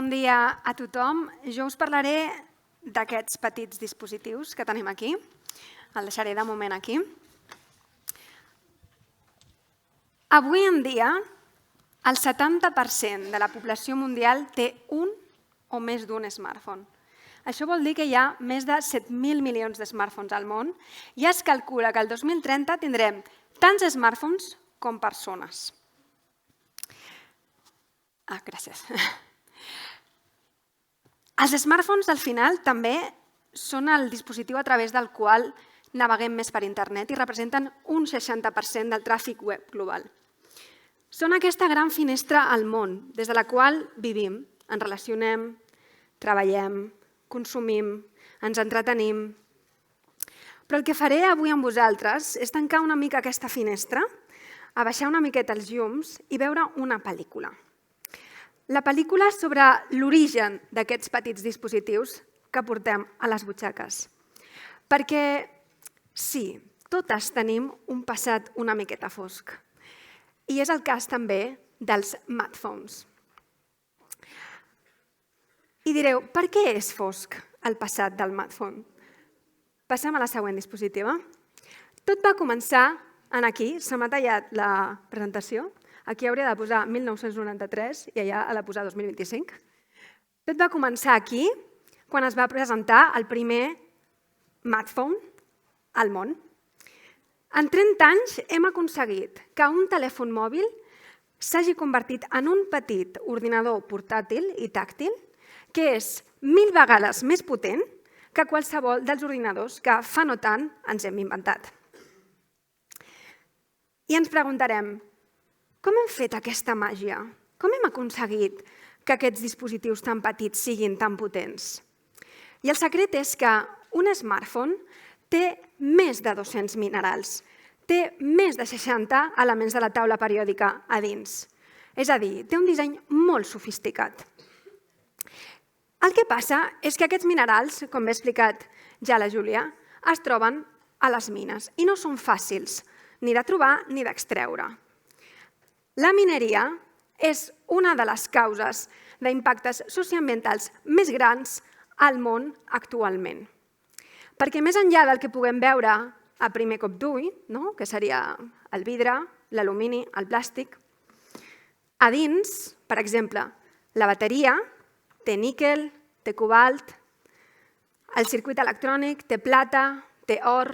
Bon dia a tothom. Jo us parlaré d'aquests petits dispositius que tenim aquí. El deixaré de moment aquí. Avui en dia, el 70% de la població mundial té un o més d'un smartphone. Això vol dir que hi ha més de 7.000 milions de smartphones al món i es calcula que el 2030 tindrem tants smartphones com persones. Gràcies. Els smartphones, al final, també són el dispositiu a través del qual naveguem més per internet i representen un 60% del tràfic web global. Són aquesta gran finestra al món, des de la qual vivim, ens relacionem, treballem, consumim, ens entretenim. Però el que faré avui amb vosaltres és tancar una mica aquesta finestra, abaixar una miqueta els llums i veure una pel·lícula. La pel·lícula sobre l'origen d'aquests petits dispositius que portem a les butxaques. Perquè, sí, totes tenim un passat una miqueta fosc. I és el cas també dels smartphones. I direu, per què és fosc el passat del smartphone? Passem a la següent diapositiva. Tot va començar aquí, se m'ha tallat la presentació. Aquí hauria de posar 1993 i allà ha de posar 2025. Tot va començar aquí, quan es va presentar el primer smartphone al món. En 30 anys hem aconseguit que un telèfon mòbil s'hagi convertit en un petit ordinador portàtil i tàctil que és 1.000 vegades més potent que qualsevol dels ordinadors que fa no tant ens hem inventat. I ens preguntarem, com hem fet aquesta màgia? Com hem aconseguit que aquests dispositius tan petits siguin tan potents? I el secret és que un smartphone té més de 200 minerals, té més de 60 elements de la taula periòdica a dins. És a dir, té un disseny molt sofisticat. El que passa és que aquests minerals, com bé ha explicat ja la Júlia, es troben a les mines i no són fàcils ni de trobar ni d'extreure. La mineria és una de les causes d'impactes socioambientals més grans al món actualment. Perquè més enllà del que puguem veure a primer cop d'ull, que seria el vidre, l'alumini, el plàstic, a dins, per exemple, la bateria té níquel, té cobalt, el circuit electrònic té plata, té or,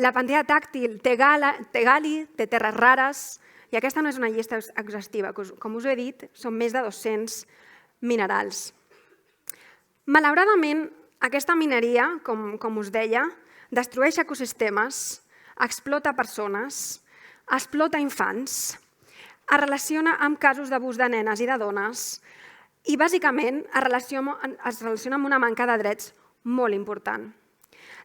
la pantalla tàctil té gal·li, té terres rares, i aquesta no és una llista exhaustiva, com us he dit, són més de 200 minerals. Malauradament, aquesta mineria, com us deia, destrueix ecosistemes, explota persones, explota infants, es relaciona amb casos d'abús de nenes i de dones i, bàsicament, es relaciona amb una manca de drets molt important.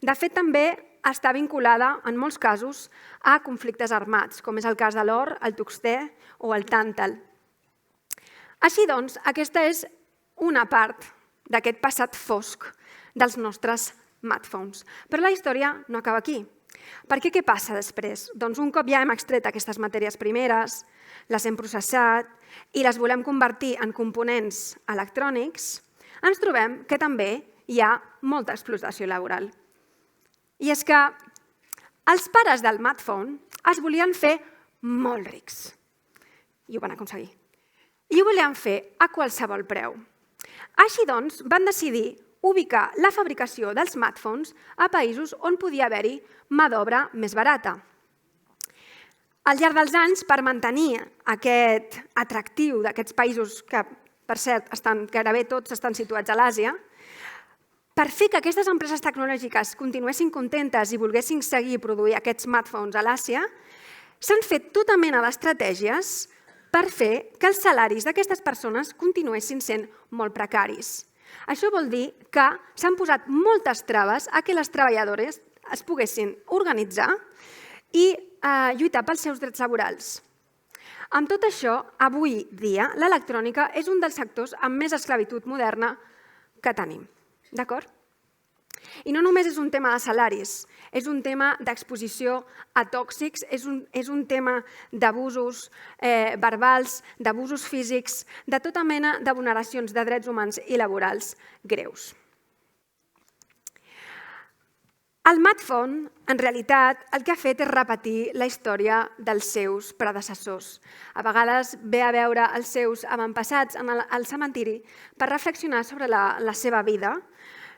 De fet, també està vinculada, en molts casos, a conflictes armats, com és el cas de l'or, el tungstè o el tàntal. Així doncs, aquesta és una part d'aquest passat fosc dels nostres smartphones. Però la història no acaba aquí. Perquè què passa després? Doncs un cop ja hem extret aquestes matèries primeres, les hem processat i les volem convertir en components electrònics, ens trobem que també hi ha molta explotació laboral. I és que els pares del smartphone es volien fer molt rics. I ho van aconseguir. I ho volien fer a qualsevol preu. Així doncs, van decidir ubicar la fabricació dels smartphones a països on podia haver-hi mà d'obra més barata. Al llarg dels anys, per mantenir aquest atractiu d'aquests països que, per cert, gairebé tots estan situats a l'Àsia, per fer que aquestes empreses tecnològiques continuessin contentes i volguessin seguir produir aquests smartphones a l'Àsia, s'han fet tota mena d'estratègies per fer que els salaris d'aquestes persones continuessin sent molt precaris. Això vol dir que s'han posat moltes traves a que les treballadores es poguessin organitzar i lluitar pels seus drets laborals. Amb tot això, avui dia, l'electrònica és un dels sectors amb més esclavitud moderna que tenim. D'acord? I no només és un tema de salaris, és un tema d'exposició a tòxics, és un tema d'abusos verbals, d'abusos físics, de tota mena de vulneracions de drets humans i laborals greus. El smartphone, en realitat, el que ha fet és repetir la història dels seus predecessors. A vegades ve a veure els seus avantpassats al cementiri per reflexionar sobre la seva vida.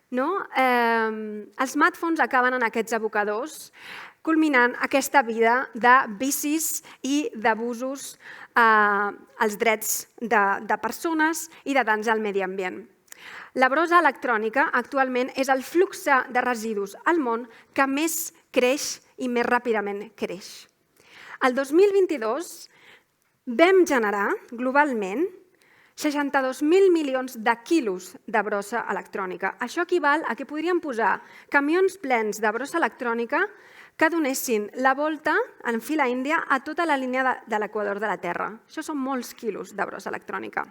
Els smartphones acaben en aquests abocadors, culminant aquesta vida de vicis i d'abusos als drets de persones i de danys al medi ambient. La brossa electrònica actualment és el flux de residus al món que més creix i més ràpidament creix. El 2022 vam generar globalment 62.000 milions de quilos de brossa electrònica. Això equival a que podríem posar camions plens de brossa electrònica que donessin la volta en fila índia a tota la línia de l'equador de la Terra. Això són molts quilos de brossa electrònica.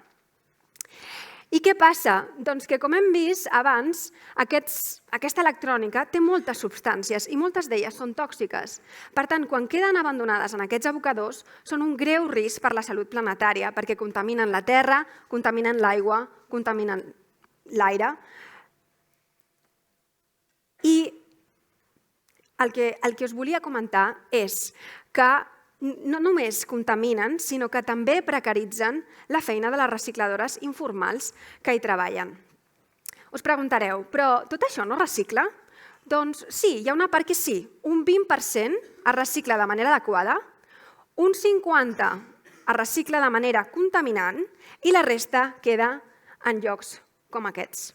I què passa? Doncs que, com hem vist abans, aquesta electrònica té moltes substàncies i moltes d'elles són tòxiques. Per tant, quan queden abandonades en aquests abocadors, són un greu risc per la salut planetària, perquè contaminen la terra, contaminen l'aigua, contaminen l'aire. I el que us volia comentar és que no només contaminen, sinó que també precaritzen la feina de les recicladores informals que hi treballen. Us preguntareu, però tot això no recicla? Doncs sí, hi ha una part que sí. Un 20% es recicla de manera adequada, un 50% es recicla de manera contaminant i la resta queda en llocs com aquests.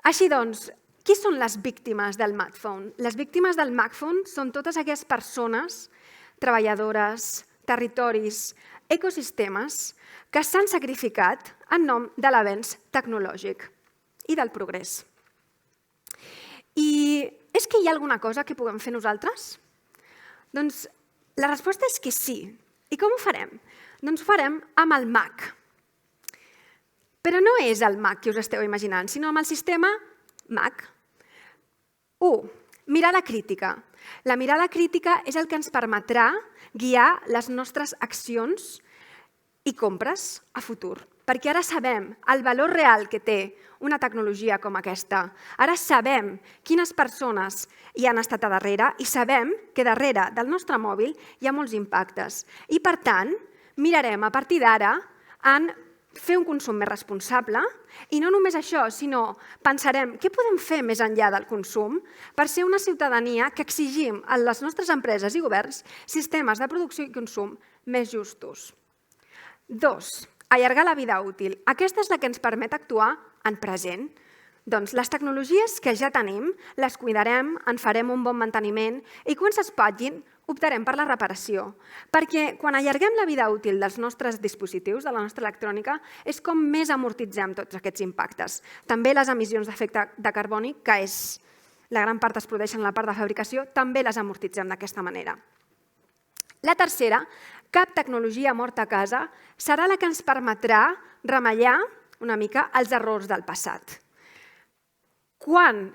Així doncs, qui són les víctimes del smartphone? Les víctimes del smartphone són totes aquelles persones, treballadores, territoris, ecosistemes que s'han sacrificat en nom de l'avenç tecnològic i del progrés. I és que hi ha alguna cosa que puguem fer nosaltres? Doncs la resposta és que sí. I com ho farem? Doncs ho farem amb el Mac. Però no és el Mac que us esteu imaginant, sinó amb el sistema Mac. 1. Mirada crítica. La mirada crítica és el que ens permetrà guiar les nostres accions i compres a futur. Perquè ara sabem el valor real que té una tecnologia com aquesta. Ara sabem quines persones hi han estat a darrere i sabem que darrere del nostre mòbil hi ha molts impactes. I, per tant, mirarem a partir d'ara en fer un consum més responsable i no només això, sinó pensarem què podem fer més enllà del consum per ser una ciutadania que exigim a les nostres empreses i governs sistemes de producció i consum més justos. 2. Allargar la vida útil. Aquesta és la que ens permet actuar en present. Doncs les tecnologies que ja tenim les cuidarem, en farem un bon manteniment i quan s'espatllin optarem per la reparació. Perquè quan allarguem la vida útil dels nostres dispositius, de la nostra electrònica, és com més amortitzem tots aquests impactes. També les emissions d'efecte de carboni, que la gran part es produeixen en la part de fabricació, també les amortitzem d'aquesta manera. La tercera, cap tecnologia morta a casa, serà la que ens permetrà remellar una mica els errors del passat. Quan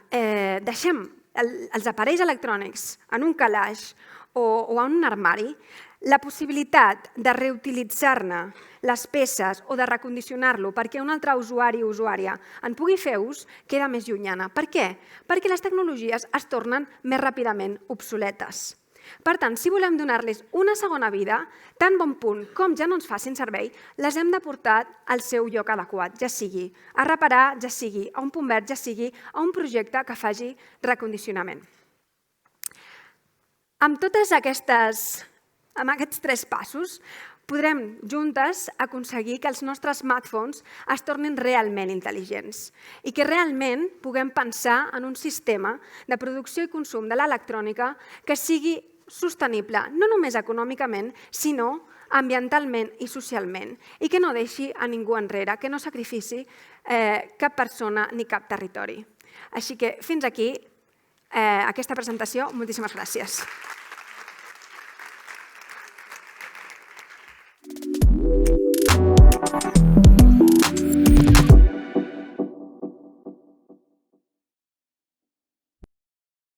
deixem els aparells electrònics en un calaix o en un armari, la possibilitat de reutilitzar-ne les peces o de recondicionar-lo perquè un altre usuari o usuària en pugui fer ús queda més llunyana. Per què? Perquè les tecnologies es tornen més ràpidament obsoletes. Per tant, si volem donar-les una segona vida, tan bon punt com ja no ens facin servei, les hem de portar al seu lloc adequat, ja sigui a reparar, ja sigui a un punt verd, ja sigui a un projecte que faci recondicionament. Amb aquests 3 passos, podrem juntes aconseguir que els nostres smartphones es tornin realment intel·ligents i que realment puguem pensar en un sistema de producció i consum de l'electrònica que sigui sostenible, no només econòmicament, sinó ambientalment i socialment, i que no deixi a ningú enrere, que no sacrifici cap persona ni cap territori. Així que fins aquí aquesta presentació. Moltíssimes gràcies.